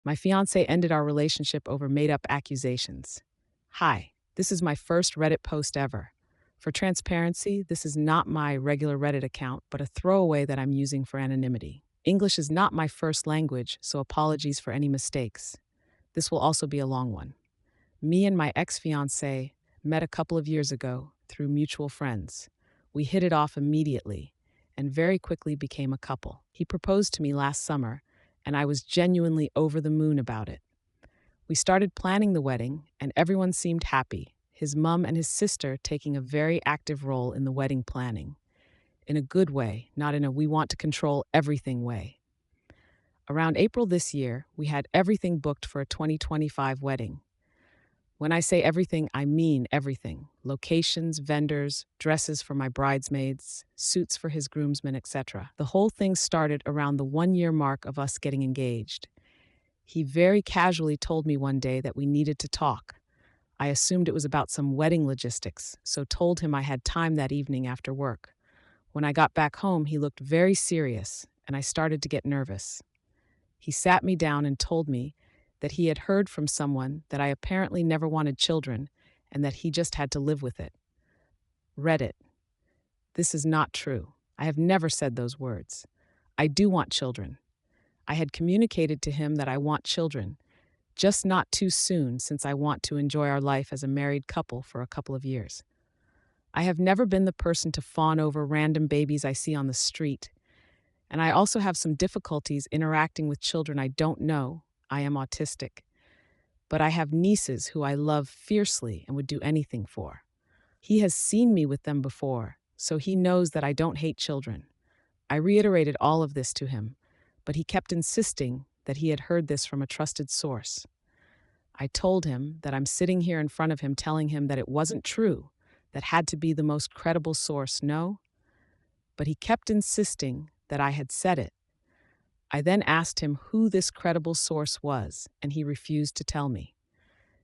My fiance ended our relationship over made up accusations. Hi, this is my first Reddit post ever. For transparency, this is not my regular Reddit account, but a throwaway that I'm using for anonymity. English is not my first language, so apologies for any mistakes. This will also be a long one. Me and my ex fiance met a couple of years ago through mutual friends. We hit it off immediately and very quickly became a couple. He proposed to me last summer, and I was genuinely over the moon about it. We started planning the wedding, and everyone seemed happy, his mom and his sister taking a very active role in the wedding planning. In a good way, not in a we want to control everything way. Around April this year, we had everything booked for a 2025 wedding. When I say everything, I mean everything. Locations, vendors, dresses for my bridesmaids, suits for his groomsmen, etc. The whole thing started around the 1 year mark of us getting engaged. He very casually told me one day that we needed to talk. I assumed it was about some wedding logistics, so told him I had time that evening after work. When I got back home, he looked very serious, and I started to get nervous. He sat me down and told me that he had heard from someone that I apparently never wanted children and that he just had to live with it. Reddit. This is not true. I have never said those words. I do want children. I had communicated to him that I want children, just not too soon since I want to enjoy our life as a married couple for a couple of years. I have never been the person to fawn over random babies I see on the street, and I also have some difficulties interacting with children I don't know. I am autistic. But I have nieces who I love fiercely and would do anything for. He has seen me with them before, so he knows that I don't hate children. I reiterated all of this to him, but he kept insisting that he had heard this from a trusted source. I told him that I'm sitting here in front of him telling him that it wasn't true, that had to be the most credible source, no? But he kept insisting that I had said it. I then asked him who this credible source was, and he refused to tell me.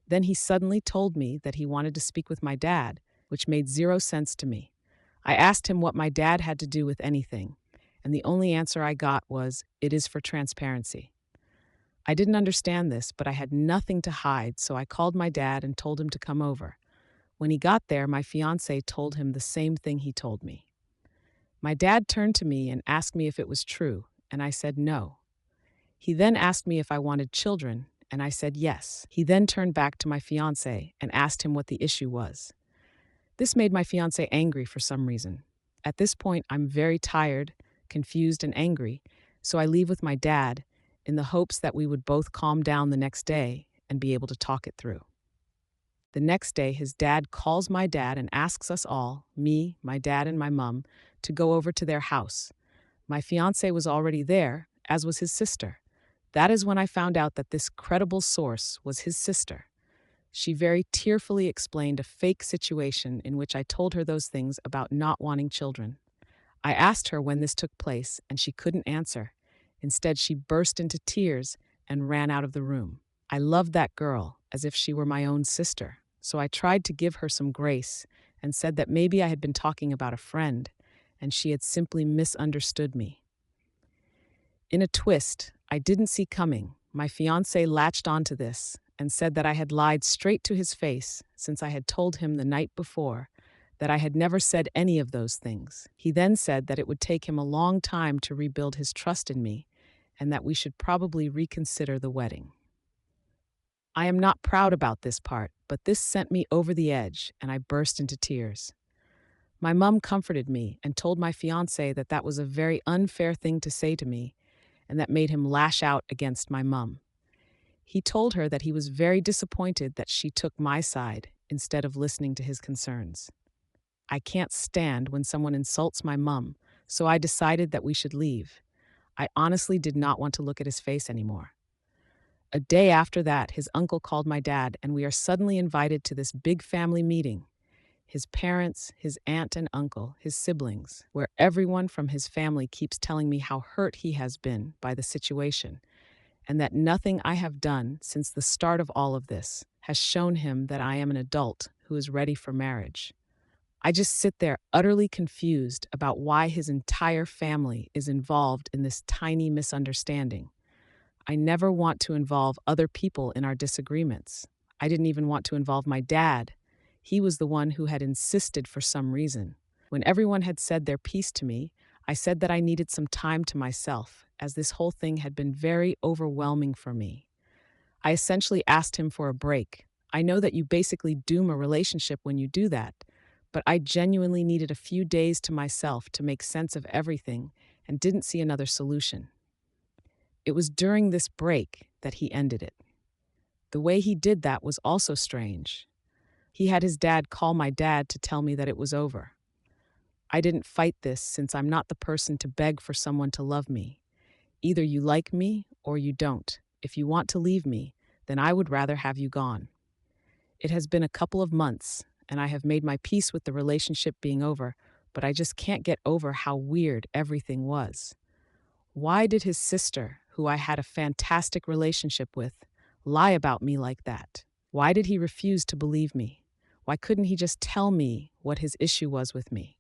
Then he suddenly told me that he wanted to speak with my dad, which made zero sense to me. I asked him what my dad had to do with anything, and the only answer I got was, "It is for transparency." I didn't understand this, but I had nothing to hide, so I called my dad and told him to come over. When he got there, my fiance told him the same thing he told me. My dad turned to me and asked me if it was true, and I said no. He then asked me if I wanted children, and I said yes. He then turned back to my fiance and asked him what the issue was. This made my fiance angry for some reason. At this point, I'm very tired, confused, and angry, so I leave with my dad in the hopes that we would both calm down the next day and be able to talk it through. The next day, his dad calls my dad and asks us all, me, my dad, and my mom, to go over to their house. My fiance was already there, as was his sister. That is when I found out that this credible source was his sister. She very tearfully explained a fake situation in which I told her those things about not wanting children. I asked her when this took place, and she couldn't answer. Instead, she burst into tears and ran out of the room. I loved that girl as if she were my own sister, so I tried to give her some grace and said that maybe I had been talking about a friend, and she had simply misunderstood me. In a twist I didn't see coming, my fiancé latched onto this and said that I had lied straight to his face since I had told him the night before that I had never said any of those things. He then said that it would take him a long time to rebuild his trust in me and that we should probably reconsider the wedding. I am not proud about this part, but this sent me over the edge and I burst into tears. My mom comforted me and told my fiancé that that was a very unfair thing to say to me and that made him lash out against my mom. He told her that he was very disappointed that she took my side instead of listening to his concerns. I can't stand when someone insults my mom, so I decided that we should leave. I honestly did not want to look at his face anymore. A day after that, his uncle called my dad, and we are suddenly invited to this big family meeting. His parents, his aunt and uncle, his siblings, where everyone from his family keeps telling me how hurt he has been by the situation, and that nothing I have done since the start of all of this has shown him that I am an adult who is ready for marriage. I just sit there utterly confused about why his entire family is involved in this tiny misunderstanding. I never want to involve other people in our disagreements. I didn't even want to involve my dad. He was the one who had insisted for some reason. When everyone had said their piece to me, I said that I needed some time to myself, as this whole thing had been very overwhelming for me. I essentially asked him for a break. I know that you basically doom a relationship when you do that, but I genuinely needed a few days to myself to make sense of everything and didn't see another solution. It was during this break that he ended it. The way he did that was also strange. He had his dad call my dad to tell me that it was over. I didn't fight this since I'm not the person to beg for someone to love me. Either you like me or you don't. If you want to leave me, then I would rather have you gone. It has been a couple of months, and I have made my peace with the relationship being over, but I just can't get over how weird everything was. Why did his sister, who I had a fantastic relationship with, lie about me like that? Why did he refuse to believe me? Why couldn't he just tell me what his issue was with me?